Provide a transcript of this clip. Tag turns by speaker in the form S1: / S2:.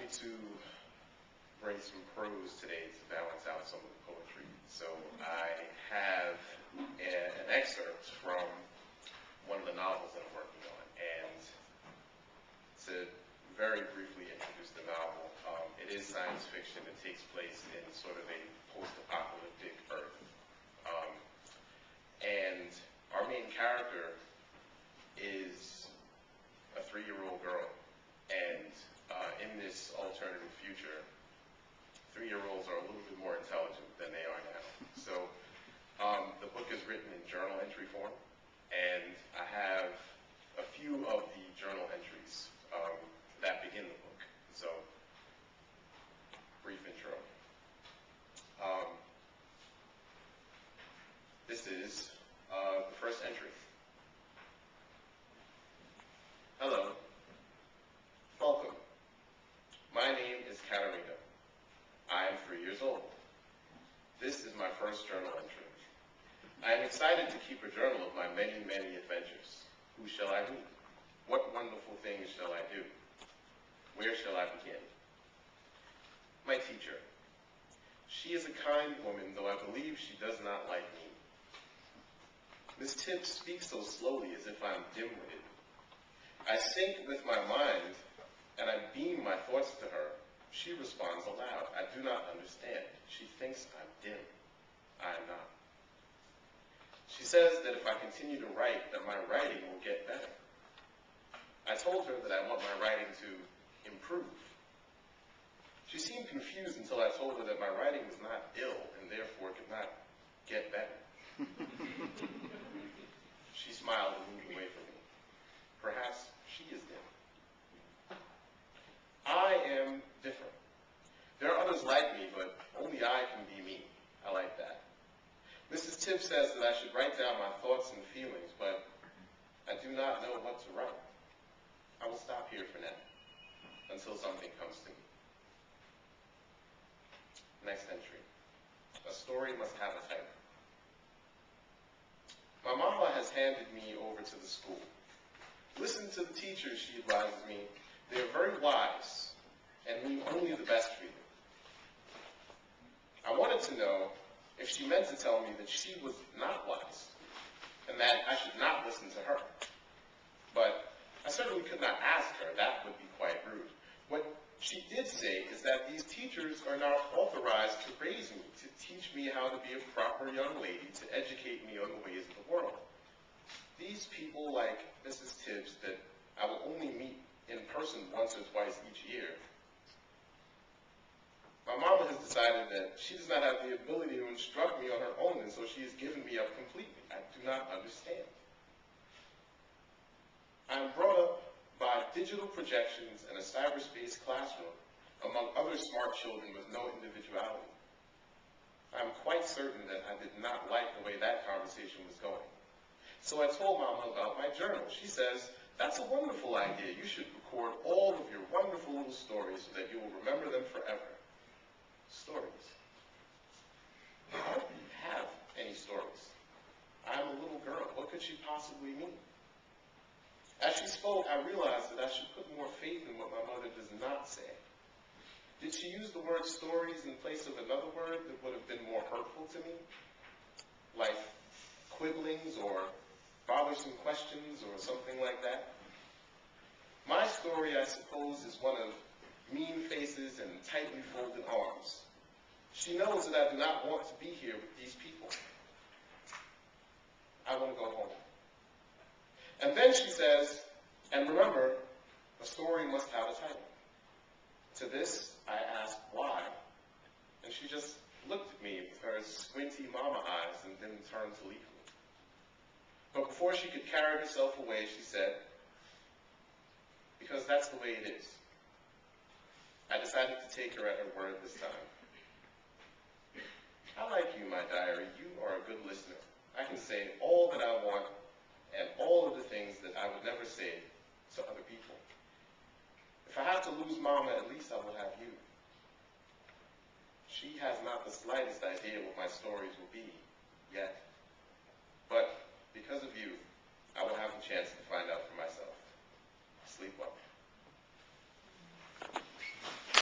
S1: need to bring some prose today to balance out some of the poetry. So I have an excerpt from one of the novels that I'm working on. And to very briefly introduce the novel, it is science fiction. It takes place in sort of a post-apocalyptic Earth. And our main character is a 3-year-old girl. And in this alternative future, 3-year-olds are a little bit more intelligent than they are now. So the book is written in journal entry form, and I have a few of the journal entries that begin the book. So, brief intro. This is the first entry. Hello. Welcome. My name is Katarina. I am 3 years old. This is my first journal entry. I am excited to keep a journal of my many, many adventures. Who shall I meet? What wonderful things shall I do? Where shall I begin? My teacher. She is a kind woman, though I believe she does not like me. Miss Tibbs speaks so slowly as if I am dim-witted. I think with my mind, and I beam my thoughts to her. She responds aloud. I do not understand. She thinks I'm dim. I am not. She says that if I continue to write, that my writing will get better. I told her that I want my writing to improve. She seemed confused until I told her that my writing was not ill and therefore could not get better. She smiled and moved away from me. Perhaps she is dim. I am different. There are others like me, but only I can be me. I like that. Mrs. Tibbs says that I should write down my thoughts and feelings, but I do not know what to write. I will stop here for now, until something comes to me. Next entry. A story must have a title. My mama has handed me over to the school. Listen to the teachers, she advises me. They are very wise and mean only the best for you. I wanted to know if she meant to tell me that she was not wise and that I should not listen to her. But I certainly could not ask her. That would be quite rude. What she did say is that these teachers are now authorized to raise me, to teach me how to be a proper young lady, to educate me on the ways of the world. These people, like Mrs. Tibbs, that I will only meet in person once or twice each year, my mama has decided that she does not have the ability to instruct me on her own, and so she has given me up completely. I do not understand. I am brought up by digital projections and a cyberspace classroom, among other smart children with no individuality. I am quite certain that I did not like the way that conversation was going. So I told Mama about my journal. She says, that's a wonderful idea. You should record all of your wonderful little stories so that you will remember them forever. Stories. I don't have any stories. I'm a little girl. What could she possibly mean? As she spoke, I realized that I should put more faith in what my mother does not say. Did she use the word stories in place of another word that would have been more hurtful to me? Like quibblings or bothersome questions or something like that? My story, I suppose, is one of mean faces and tightly folded arms. She knows that I do not want to be here with these people. I want to go home. And then she says, and remember, a story must have a title. To this, I asked why, and she just looked at me with her squinty mama eyes and then turned to leave me. But before she could carry herself away, she said, because that's the way it is. I decided to take her at her word this time. I like you, my diary. You are a good listener. I can say all that I want and all of the things that I would never say to other people. If I have to lose Mama, at least I will have you. She has not the slightest idea what my stories will be, yet. But because of you,